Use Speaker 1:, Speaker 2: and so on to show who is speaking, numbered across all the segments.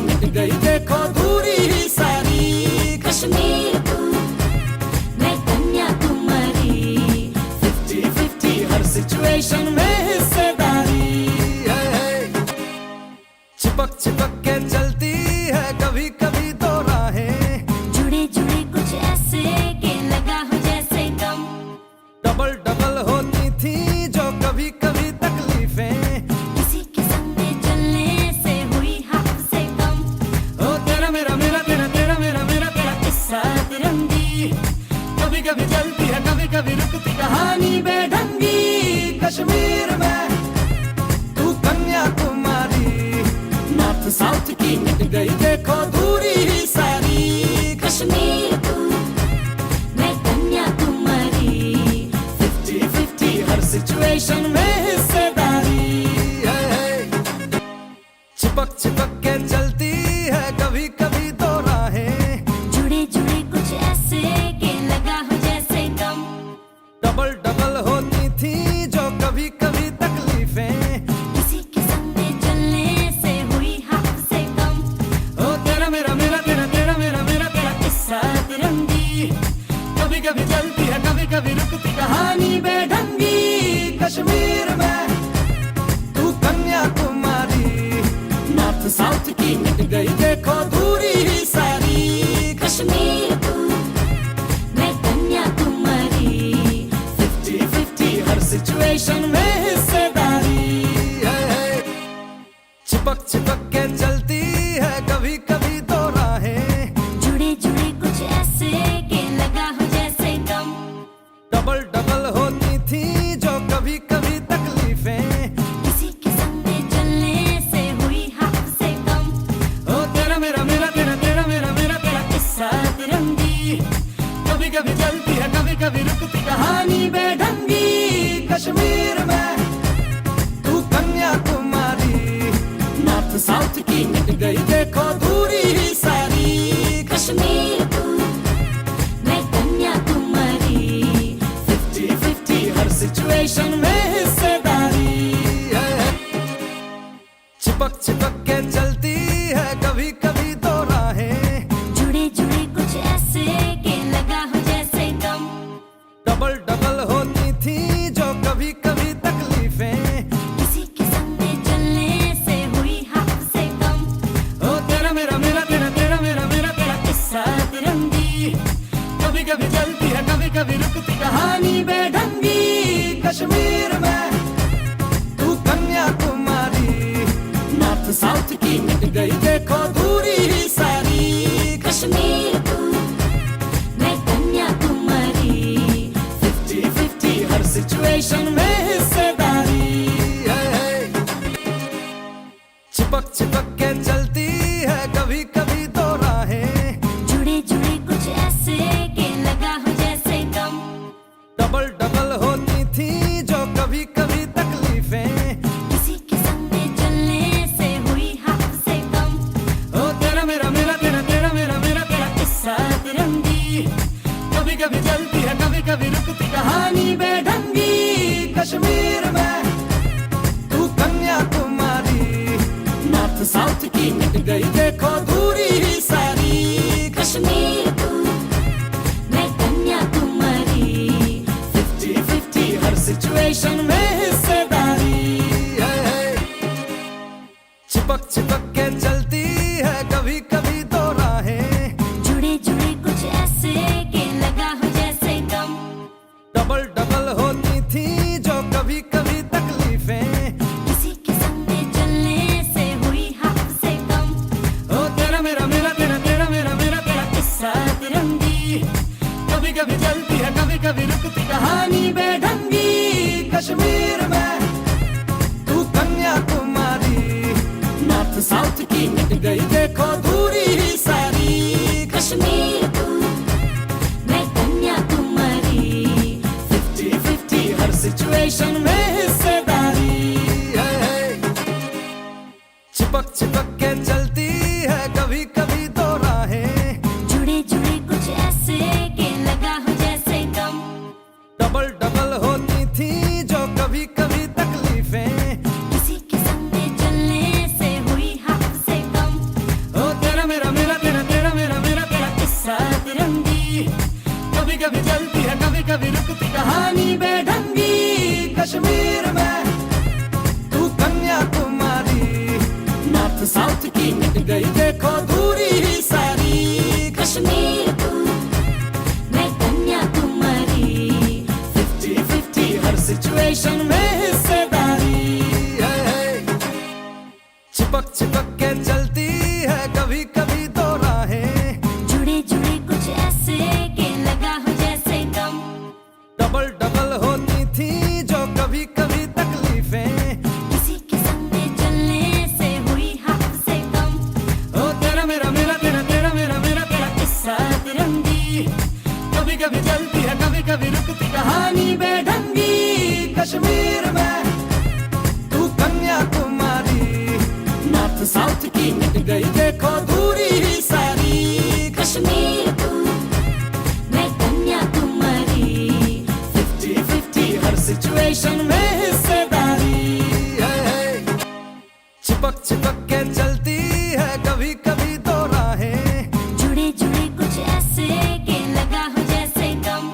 Speaker 1: मिट गई देखो दूरी ही सारी।
Speaker 2: कश्मीर तू मैं कन्याकुमारी,
Speaker 1: 50-50 हर सिचुएशन में हिस्सेदारी। चिपक चिपक के चलती है कभी कभी दो राहें,
Speaker 2: जुड़े जुड़े कुछ ऐसे के लगा हो जैसे गम।
Speaker 1: डबल डबल होती थी जो कभी कभी तकलीफें,
Speaker 2: किसी के संग में चलने से हुई हाथ से कम।
Speaker 1: ओ तेरा मेरा मेरा तेरा तेरा मेरा मेरा तेरा किस्सा तिरंगी, कभी कभी चलती है कभी कभी रुकती कहानी बेढंगी। कश्मीर में तू कन्याकुमारी, नॉर्थ साउथ की मिट गई देखो दूरी ही सारी।
Speaker 2: कश्मीर तू मैं कन्याकुमारी,
Speaker 1: 50-50 हर सिचुएशन में हिस्सेदारी। चिपक चिपक के चलती है कभी कभी दो राहें,
Speaker 2: जुड़े जुड़े कुछ ऐसे के लगा हो जैसे गम।
Speaker 1: डबल डबल होती थी जो कभी कभी तकलीफें,
Speaker 2: किसी के संग में चलने से हुई हाथ से कम।
Speaker 1: ओ तेरा मेरा मेरा तेरा तेरा मेरा मेरा तेरा किस्सा तिरंगी, कभी कभी चलती है कभी कभी रुकती कहानी बेढंगी। कश्मीर में तू कन्याकुमारी, नॉर्थ साउथ की मिट गई देखो दूरी ही सारी।
Speaker 2: कश्मीर तू मैं कन्याकुमारी,
Speaker 1: 50-50 हर सिचुएशन में हिस्सेदारी। चिपक चिपक के चलती है कभी कभी दो राहें,
Speaker 2: जुड़े जुड़े कुछ ऐसे के लगा हो जैसे गम।
Speaker 1: डबल डबल होती थी जो कभी कभी तकलीफें,
Speaker 2: किसी के संग में चलने से हुई हाथ से कम।
Speaker 1: ओ तेरा मेरा मेरा तेरा तेरा मेरा मेरा तेरा किस्सा तिरंगी, कभी कभी चलती है कभी कभी रुकती कहानी बेढंगी। कश्मीर में तू कन्याकुमारी, नॉर्थ साउथ की मिट गई देखो दूरी ही सारी।
Speaker 2: कश्मीर तू मैं कन्याकुमारी,
Speaker 1: 50-50 हर सिचुएशन में हिस्सेदारी। चिपक चिपक के चलती है कभी कभी दो राहें,
Speaker 2: जुड़े जुड़े कुछ ऐसे के लगा हो जैसे गम।
Speaker 1: डबल डबल होती थी जो कभी कभी तकलीफें,
Speaker 2: किसी के संग में चलने से हुई हाथ से कम।
Speaker 1: ओ तेरा मेरा मेरा तेरा तेरा मेरा मेरा तेरा किस्सा तिरंगी, कभी कभी चलती है कभी कभी रुकती कहानी बेढंगी। कश्मीर में तू कन्याकुमारी, नॉर्थ साउथ की मिट गई देखो दूरी ही सारी।
Speaker 2: कश्मीर तू मैं कन्याकुमारी,
Speaker 1: 50-50 हर सिचुएशन में हिस्सेदारी। चिपक चिपक के चलती है कभी कभी दो राहें,
Speaker 2: जुड़े जुड़े कुछ ऐसे के लगा हो जैसे गम।
Speaker 1: डबल डबल होती थी जो कभी कभी तकलीफें,
Speaker 2: किसी के संग में चलने से हुई हाथ से कम।
Speaker 1: ओ तेरा मेरा मेरा तेरा तेरा मेरा मेरा तेरा किस्सा तिरंगी, कभी कभी चलती है कभी कभी रुकती कहानी बेढंगी। कश्मीर में तू कन्याकुमारी, नॉर्थ साउथ की मिट गई देखो दूरी ही सारी।
Speaker 2: कश्मीर तू मैं कन्याकुमारी,
Speaker 1: 50-50 हर सिचुएशन में हिस्सेदारी। चिपक चिपक के चलती है कभी कभी दो राहें,
Speaker 2: जुड़े जुड़े कुछ ऐसे के लगा हो जैसे गम।
Speaker 1: डबल डबल होती थी जो कभी कभी तकलीफें,
Speaker 2: किसी के संग में चलने से हुई हाथ से कम।
Speaker 1: ओ तेरा मेरा मेरा तेरा तेरा मेरा मेरा तेरा किस्सा तिरंगी, कभी कभी चलती है कभी कभी रुकती कहानी बेढंगी। कश्मीर में तू कन्याकुमारी, नॉर्थ साउथ की मिट गई देखो दूरी ही सारी।
Speaker 2: कश्मीर तू मैं कन्याकुमारी,
Speaker 1: 50-50 हर सिचुएशन में हिस्सेदारी। चिपक चिपक के चलती है कभी कभी दो राहें,
Speaker 2: जुड़े जुड़े कुछ ऐसे के लगा हो जैसे गम।
Speaker 1: डबल डबल होती थी जो कभी कभी तकलीफें,
Speaker 2: किसी के संग में चलने से हुई हाथ से कम।
Speaker 1: ओ कहानी बेढंगी कश्मीर में तू कन्याकुमारी नॉर्थ साउथ की मिट गई देखो दूरी ही सारी
Speaker 2: कश्मीर तू मैं कन्याकुमारी
Speaker 1: 50-50 हर सिचुएशन में हिस्सेदारी चिपक चिपक के चलती है कभी कभी दो राहें
Speaker 2: जुड़े जुड़े कुछ ऐसे के लगा हो जैसे गम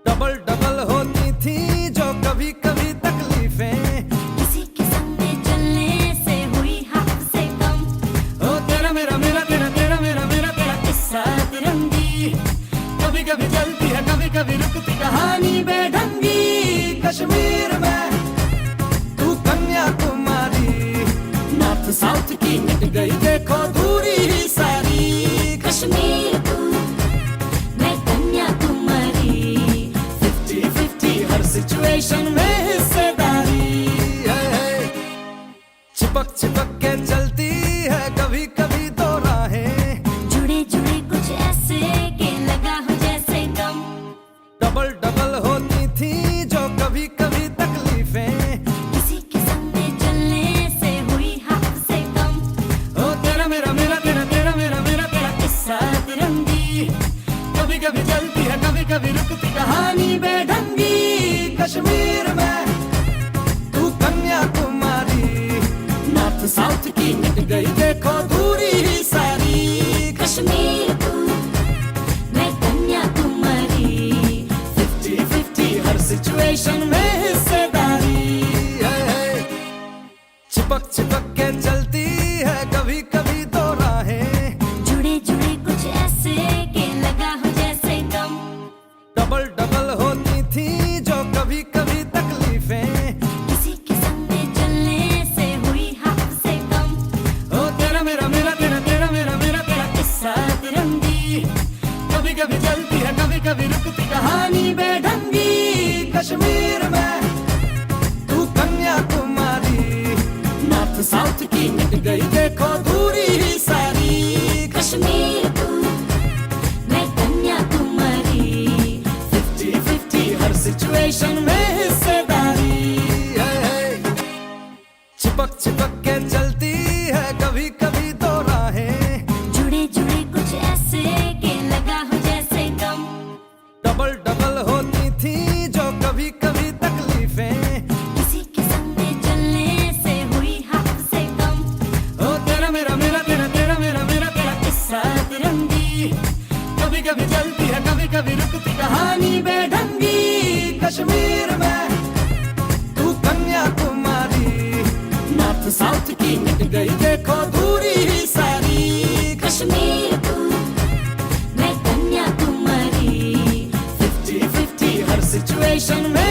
Speaker 1: डबल डबल होती थी जो कभी कभी तकलीफें
Speaker 2: किसी के संग में चलने से हुई हद से कम
Speaker 1: ओ तेरा मेरा मेरा तेरा तेरा मेरा मेरा तेरा किस्सा तिरंगी कभी कभी चलती है कभी कभी रुकती कहानी बेढंगी कश्मीर में तू कन्याकुमारी नॉर्थ साउथ की मिट गई देखो दूरी ही सारी
Speaker 2: कश्मीर तू मैं कन्याकुमारी
Speaker 1: 50-50 हर सिचुएशन में हिस्सेदारी चिपक चिपक के चलती है कभी कभी दो राहें
Speaker 2: जुड़े जुड़े कुछ ऐसे के लगा हो जैसे गम
Speaker 1: डबल डबल होती थी जो कभी कभी तकलीफें
Speaker 2: किसी के संग में चलने से हुई हद से कम
Speaker 1: ओ तेरा मेरा मेरा तेरा तेरा मेरा मेरा तेरा किस्सा तिरंगी कभी कभी चलती है कभी कभी रुकती कहानी बेढंगी कश्मीर में तू कन्याकुमारी नॉर्थ साउथ की मिट गई देखो दूरी ही सारी
Speaker 2: कश्मीर तू मैं कन्याकुमारी
Speaker 1: 50-50 हर सिचुएशन में हिस्सेदारी चिपक चिपक के चलती है कभी कभी दो राहें
Speaker 2: जुड़े जुड़े कुछ ऐसे के लगा हो जैसे गम
Speaker 1: डबल डबल होती थी जो कभी कभी तकलीफें
Speaker 2: किसी के संग में चलने से हुई हद से कम
Speaker 1: ओ तेरा मेरा मेरा तेरा तेरा मेरा मेरा तेरा किस्सा तिरंगी कभी कभी चलती है कभी कभी रुकती कहानी बेढंगी कश्मीर में तू कन्याकुमारी नॉर्थ साउथ की मिट गई देखो दूरी ही सारी
Speaker 2: कश्मीर तू मैं कन्याकुमारी
Speaker 1: 50-50 हर सिचुएशन में हिस्सेदारी चिपक चिपक के चलती है कभी कभी दो राहें
Speaker 2: जुड़े जुड़े कुछ ऐसे के लगा हो जैसे गम
Speaker 1: डबल डबल होती थी जो कभी कभी तकलीफें
Speaker 2: किसी के संग में चलने से हुई हद से कम
Speaker 1: ओ तेरा मेरा मेरा तेरा तेरा मेरा मेरा तेरा किस्सा तिरंगी कभी कभी चलती है कभी कभी रुकती कहानी बेढंगी कश्मीर में तू कन्याकुमारी नॉर्थ साउथ की मिट गई देखो दूरी ही सारी
Speaker 2: कश्मीर तू मैं कन्याकुमारी
Speaker 1: 50-50 हर सिचुएशन में